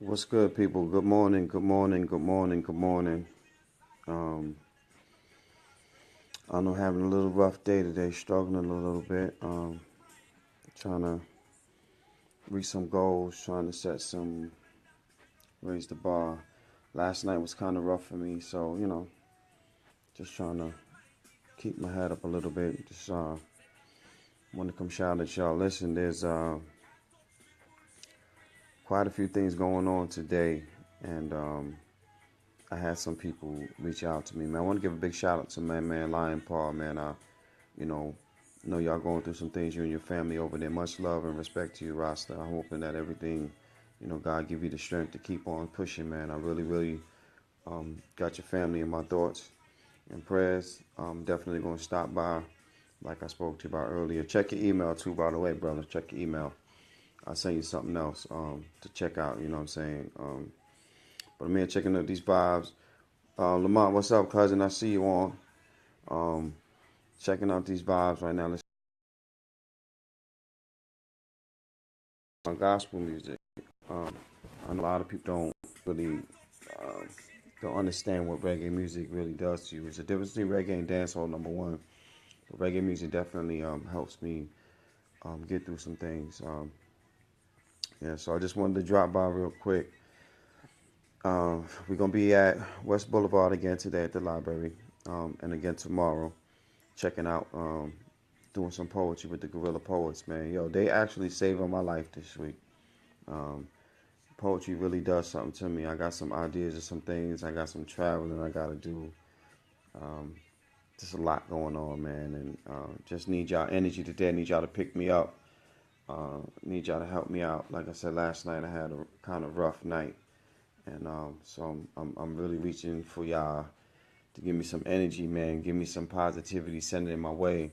What's good, people? Good morning, good morning, good morning, good morning. Um, I know having a little rough day today, struggling a little bit. Trying to reach some goals, trying to raise the bar. Last night was kind of rough for me, so just trying to keep my head up a little bit. Just want to come shout at y'all. Listen, there's quite a few things going on today, and I had some people reach out to me. Man, I want to give a big shout out to my man Lion Paul. Man, you know, know y'all going through some things, you and your family over there. Much love and respect to you, Rasta. I'm hoping that everything, God give you the strength to keep on pushing, man. I really, really got your family in my thoughts and prayers. I'm definitely going to stop by, like I spoke to you about earlier. Check your email too, by the way, brother. Check your email. I'll send you something else to check out, you know what I'm saying? But I'm here checking out these vibes. Lamont, what's up, cousin? I see you on. Um, Checking out these vibes right now. Let's on gospel music. Um, I know a lot of people don't really um, don't understand what reggae music really does to you. There's a difference between reggae and dancehall, number one. But reggae music definitely helps me get through some things. Yeah, so I just wanted to drop by real quick. We're gonna be at West Boulevard again today at the library, and again tomorrow, checking out, doing some poetry with the Gorilla Poets. Man, yo, they actually saved my life this week. Um, Poetry really does something to me. I got some ideas of some things. I got some traveling I gotta do. Um, just a lot going on, man, and just need y'all energy today. I need y'all to pick me up. Need y'all to help me out. Like I said last night, I had a kind of rough night, and so I'm really reaching for y'all to give me some energy, man. Give me some positivity, send it in my way.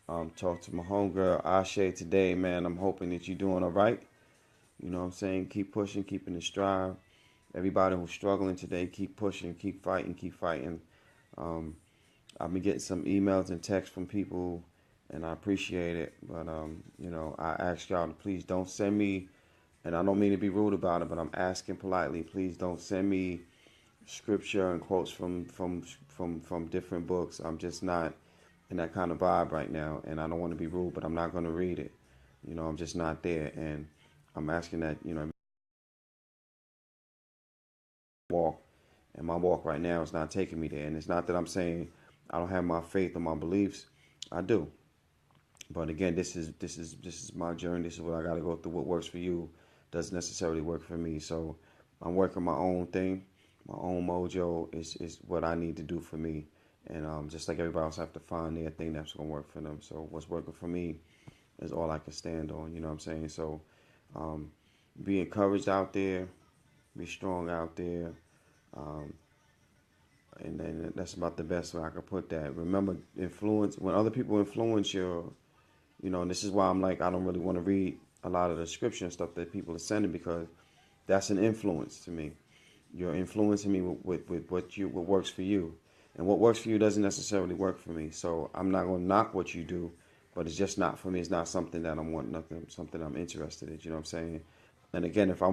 Talk to my homegirl Ashe today, man. I'm hoping that you're doing all right. You know what I'm saying? Keep pushing, keeping the strive. Everybody who's struggling today, keep pushing, keep fighting, keep fighting. Um, I've been getting some emails and texts from people, and I appreciate it. But I ask y'all to please don't send me, and I don't mean to be rude about it, but I'm asking politely, please don't send me scripture and quotes from different books. I'm just not in that kind of vibe right now, and I don't want to be rude, but I'm not going to read it. I'm just not there, and I'm asking that walk, and my walk right now is not taking me there. And it's not that I'm saying I don't have my faith or my beliefs. I do, but again, this is my journey. This is what I got to go through. What works for you doesn't necessarily work for me. So I'm working my own thing. My own mojo is what I need to do for me. And just like everybody else, I have to find their thing that's gonna work for them. So what's working for me is all I can stand on. You know what I'm saying? So um, be encouraged out there. Be strong out there. Um, and then that's about the best way I could put that. Remember, influence when other people influence and this is why I'm like I don't really want to read a lot of the scripture and stuff that people are sending because that's an influence to me. You're influencing me with what works for you, and what works for you doesn't necessarily work for me. So I'm not gonna knock what you do, but it's just not for me. It's not something that I'm wanting, nothing, something I'm interested in. You know what I'm saying? And again, if I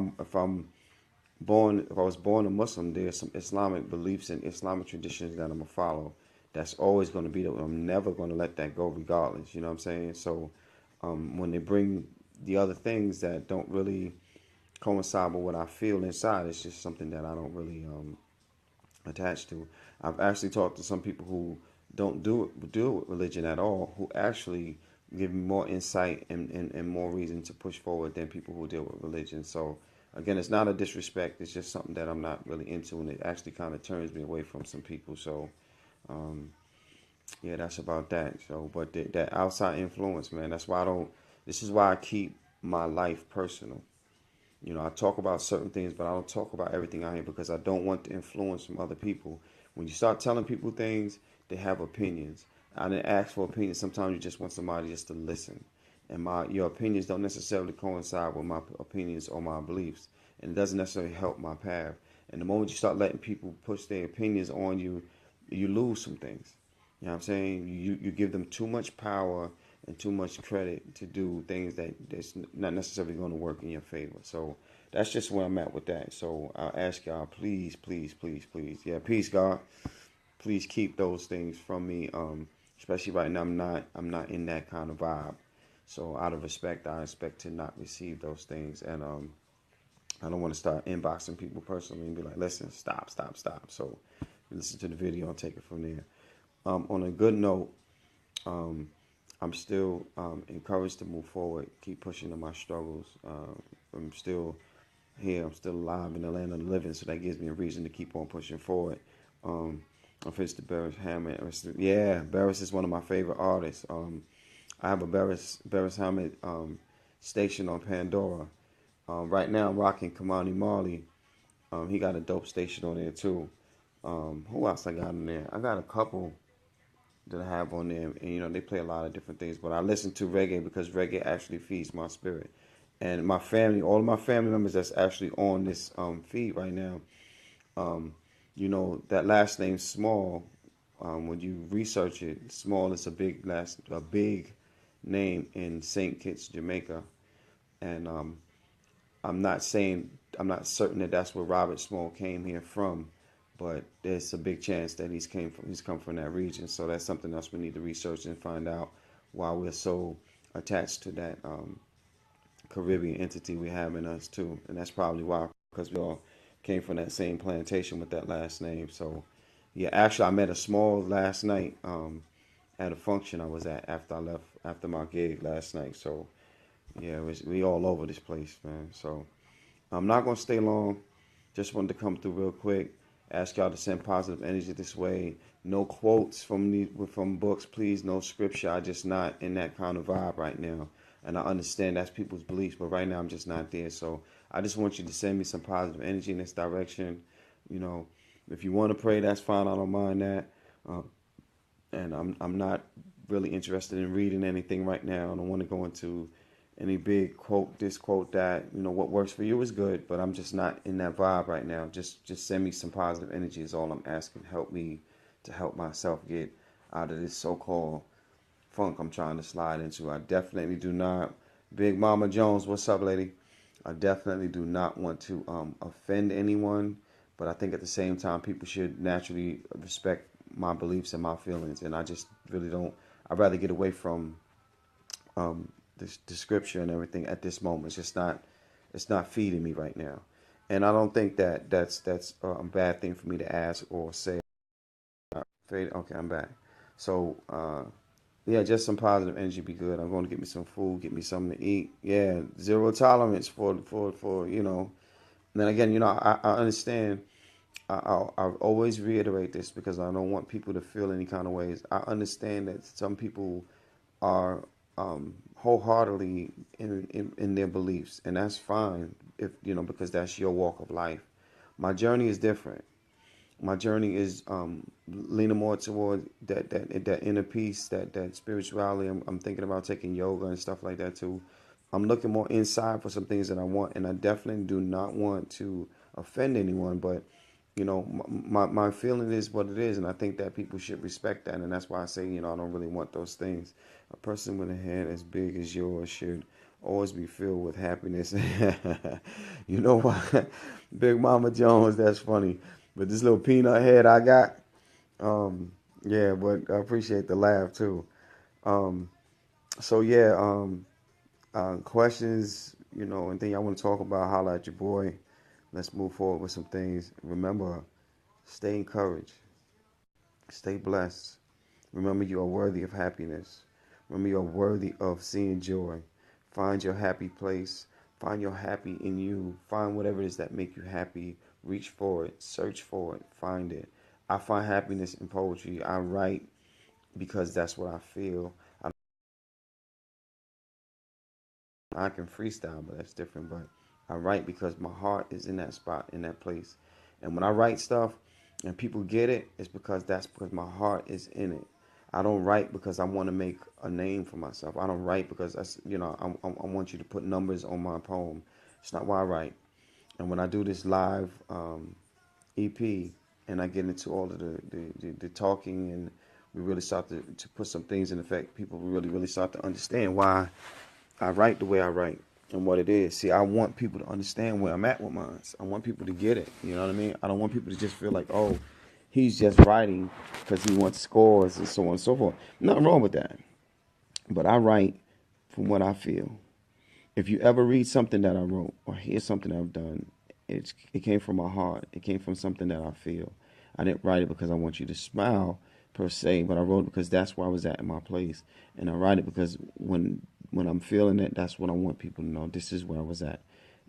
was born a Muslim, there's some Islamic beliefs and Islamic traditions that I'm gonna follow. That's always gonna be there. I'm never gonna let that go, regardless. You know what I'm saying? So when they bring the other things that don't really coincide with what I feel inside, it's just something that I don't really attach to. I've actually talked to some people who don't do it with religion at all, who actually give me more insight and more reason to push forward than people who deal with religion. So again, it's not a disrespect. It's just something that I'm not really into, and it actually kind of turns me away from some people. So um, yeah, that's about that. So, but that outside influence, man, that's why I don't. This is why I keep my life personal. I talk about certain things, but I don't talk about everything out here because I don't want the influence from other people. When you start telling people things, they have opinions. I didn't ask for opinions. Sometimes you just want somebody just to listen. And your opinions don't necessarily coincide with my opinions or my beliefs. And it doesn't necessarily help my path. And the moment you start letting people push their opinions on you, you lose some things. You know what I'm saying? You give them too much power and too much credit to do things that's not necessarily going to work in your favor. So that's just where I'm at with that. So I ask y'all, please, please, please, please, yeah, peace, God. Please keep those things from me. Especially right now, I'm not in that kind of vibe. So out of respect, I expect to not receive those things, and I don't want to start inboxing people personally and be like, listen, stop, stop, stop. So listen to the video and take it from there. On a good note, um, I'm still encouraged to move forward, keep pushing on my struggles. I'm still here. I'm still alive in the land of the living, so that gives me a reason to keep on pushing forward. Um, I've the Beres Hammond. Yeah, Beres is one of my favorite artists. I have a Beres Hammond station on Pandora. Right now, I'm rocking Kamani Marley. He got a dope station on there too. Who else I got in there? I got a couple that I have on there, and they play a lot of different things. But I listen to reggae because reggae actually feeds my spirit, and my family, all of my family members that's actually on this feed right now. Um, that last name Small. When you research it, Small is a big name in Saint Kitts, Jamaica, and I'm not certain that that's where Robert Small came here from, but there's a big chance that he's come from that region. So that's something else we need to research and find out why we're so attached to that Caribbean entity we have in us too, and that's probably why, because we all came from that same plantation with that last name. So yeah, actually I met a Small last night at a function I was at after I left after my gig last night. So yeah, we all over this place, man. So I'm not gonna stay long. Just wanted to come through real quick. Ask y'all to send positive energy this way. No quotes from books, please. No scripture. I just not in that kind of vibe right now. And I understand that's people's beliefs, but right now I'm just not there. So I just want you to send me some positive energy in this direction. You know, if you want to pray, that's fine. I don't mind that. Um, and I'm not really interested in reading anything right now. I don't want to go into any big quote this, quote that. What works for you is good, but I'm just not in that vibe right now. Just send me some positive energy is all I'm asking. Help me to help myself get out of this so-called funk I'm trying to slide into. I definitely do not. Big Mama Jones, what's up, lady? I definitely do not want to offend anyone, but I think at the same time people should naturally respect my beliefs and my feelings, and I just really don't. I'd rather get away from the scripture and everything at this moment. It's just not. It's not feeding me right now, and I don't think that that's a bad thing for me to ask or say. Okay, I'm back. So yeah, just some positive energy be good. I'm going to get me some food, get me something to eat. Yeah, zero tolerance for. And then again, I understand. I'll always reiterate this because I don't want people to feel any kind of ways. I understand that some people are wholeheartedly in their beliefs, and that's fine if because that's your walk of life. My journey is different. My journey is leaning more toward that inner peace, that spirituality. I'm thinking about taking yoga and stuff like that too. I'm looking more inside for some things that I want, and I definitely do not want to offend anyone. But my feeling is what it is, and I think that people should respect that, and that's why I say I don't really want those things. A person with a head as big as yours should always be filled with happiness. You know what, Big Mama Jones? That's funny. But this little peanut head I got, yeah, but I appreciate the laugh too. Um, so yeah, questions, anything I want to talk about, holla at your boy. Let's move forward with some things. Remember, stay encouraged, stay blessed. Remember, you are worthy of happiness. Remember, you are worthy of seeing joy. Find your happy place. Find your happy in you. Find whatever it is that make you happy. Reach for it. Search for it. Find it. I find happiness in poetry. I write because that's what I feel. I can freestyle, but that's different. But I write because my heart is in that spot, in that place. And when I write stuff and people get it, it's because my heart is in it. I don't write because I want to make a name for myself. I don't write because I want you to put numbers on my poem. It's not why I write. And when I do this live EP and I get into all of the talking and we really start to put some things in effect, people really, really start to understand why I write the way I write. and what it is. See, I want people to understand where I'm at with mine. I want people to get it. You know what I mean? I don't want people to just feel like, oh, he's just writing because he wants scores and so on and so forth. Nothing wrong with that. But I write from what I feel. If you ever read something that I wrote or hear something I've done, it came from my heart. It came from something that I feel. I didn't write it because I want you to smile per se, but I wrote it because that's where I was at in my place. And I write it because when I'm feeling it, that's what I want people to know. This is where I was at.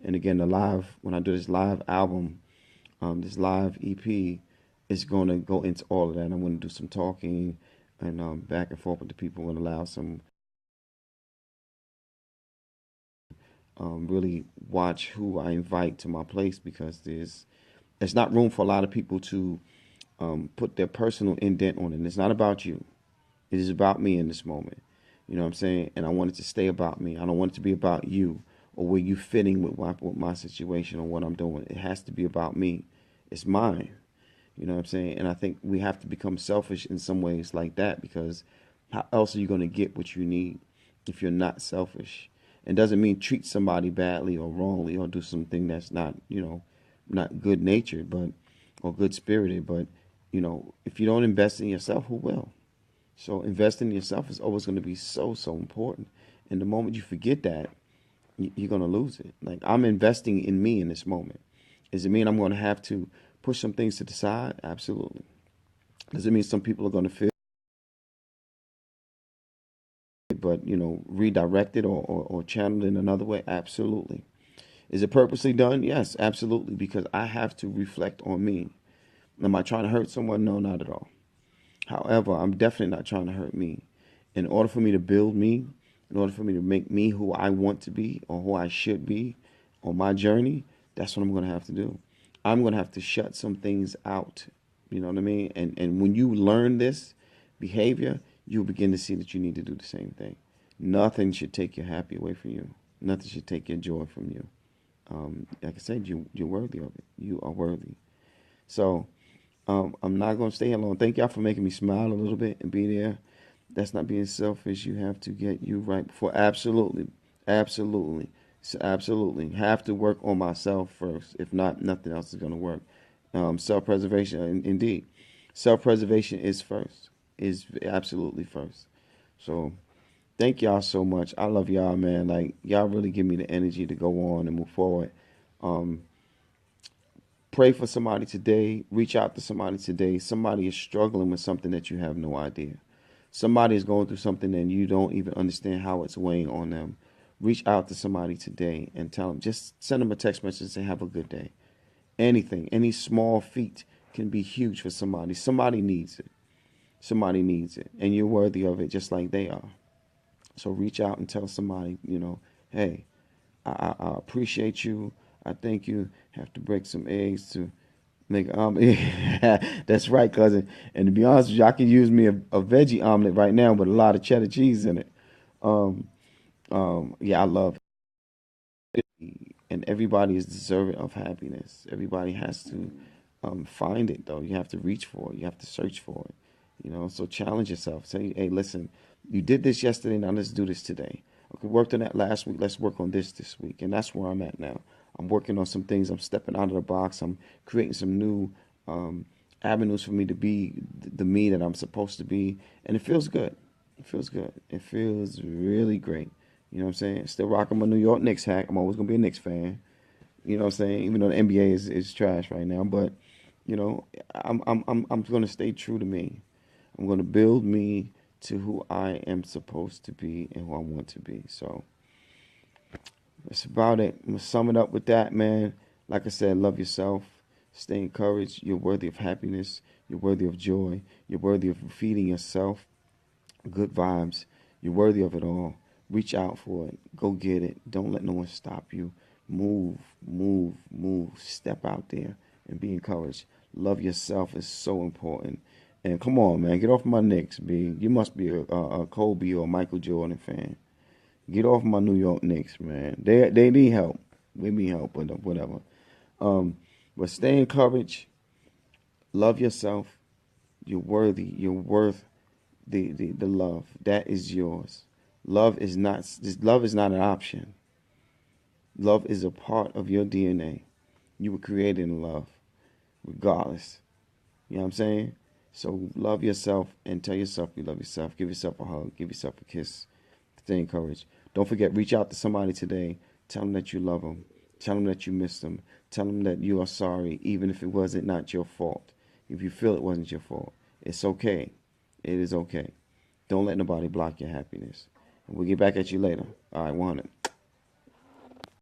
And again, when I do this live album, this live EP, is going to go into all of that. I'm going to do some talking and back and forth with the people and allow some really watch who I invite to my place because there's not room for a lot of people to put their personal indent on it. And it's not about you. It is about me in this moment. You know what I'm saying? And I want it to stay about me. I don't want it to be about you or where you fitting with my situation or what I'm doing. It has to be about me. It's mine. You know what I'm saying? And I think we have to become selfish in some ways like that because how else are you going to get what you need if you're not selfish? It doesn't mean treat somebody badly or wrongly or do something that's not, not good natured, but or good spirited. But if you don't invest in yourself, who will? So investing in yourself is always going to be so so important. And the moment you forget that, you're going to lose it. Like I'm investing in me in this moment. Does it mean I'm going to have to push some things to the side? Absolutely. Does it mean some people are going to feel it, but redirected or channeled in another way? Absolutely. Is it purposely done? Yes, absolutely. Because I have to reflect on me. Am I trying to hurt someone? No, not at all. However, I'm definitely not trying to hurt me. In order for me to build me, in order for me to make me who I want to be or who I should be on my journey, that's what I'm going to have to do. I'm going to have to shut some things out. You know what I mean? And when you learn this behavior, you'll begin to see that you need to do the same thing. Nothing should take your happy away from you. Nothing should take your joy from you. Like I said, you're worthy of it. You are worthy. So I'm not going to stay here long. Thank y'all for making me smile a little bit and be there. That's not being selfish. You have to get you right before. Absolutely. Absolutely. Absolutely. Have to work on myself first. If not, nothing else is going to work. Self preservation, indeed. Self preservation is first, is absolutely first. So thank y'all so much. I love y'all, man. Like, y'all really give me the energy to go on and move forward. Um, Pray for somebody today. Reach out to somebody today. Somebody is struggling with something that you have no idea. Somebody is going through something and you don't even understand how it's weighing on them. Reach out to somebody today and tell them, just send them a text message and say, have a good day. Anything, any small feat can be huge for somebody. Somebody needs it. Somebody needs it. And you're worthy of it just like they are. So reach out and tell somebody, hey, I appreciate you. I thank you. Have to break some eggs to make an omelet. That's right, cousin. And to be honest with you, I can use me a veggie omelet right now with a lot of cheddar cheese in it. Um, yeah, I love it. And everybody is deserving of happiness. Everybody has to find it, though. You have to reach for it. You have to search for it. So challenge yourself. Say, hey, listen, you did this yesterday. Now let's do this today. Okay, worked on that last week. Let's work on this week. And that's where I'm at now. I'm working on some things. I'm stepping out of the box. I'm creating some new avenues for me to be the me that I'm supposed to be. And it feels good. It feels good. It feels really great. You know what I'm saying? Still rocking my New York Knicks hat. I'm always gonna be a Knicks fan. You know what I'm saying? Even though the NBA is trash right now, but I'm gonna stay true to me. I'm gonna build me to who I am supposed to be and who I want to be. So that's about it. I'm gonna sum it up with that, man. Like I said, love yourself. Stay encouraged. You're worthy of happiness. You're worthy of joy. You're worthy of feeding yourself good vibes. You're worthy of it all. Reach out for it. Go get it. Don't let no one stop you. Move, move, move. Step out there and be encouraged. Love yourself is so important. And come on, man, get off my Knicks, B. You must be a Kobe or Michael Jordan fan. Get off my New York Knicks, man. They need help. We need help, but whatever. Um, but stay encouraged. Love yourself. You're worthy. You're worth the love that is yours. Love is not an option. Love is a part of your DNA. You were created in love, regardless. You know what I'm saying? So love yourself and tell yourself you love yourself. Give yourself a hug. Give yourself a kiss. Stay encouraged. Don't forget, reach out to somebody today. Tell them that you love them. Tell them that you miss them. Tell them that you are sorry, even if it wasn't not your fault. If you feel it wasn't your fault, it's okay. It is okay. Don't let nobody block your happiness. And we'll get back at you later. All right, 100.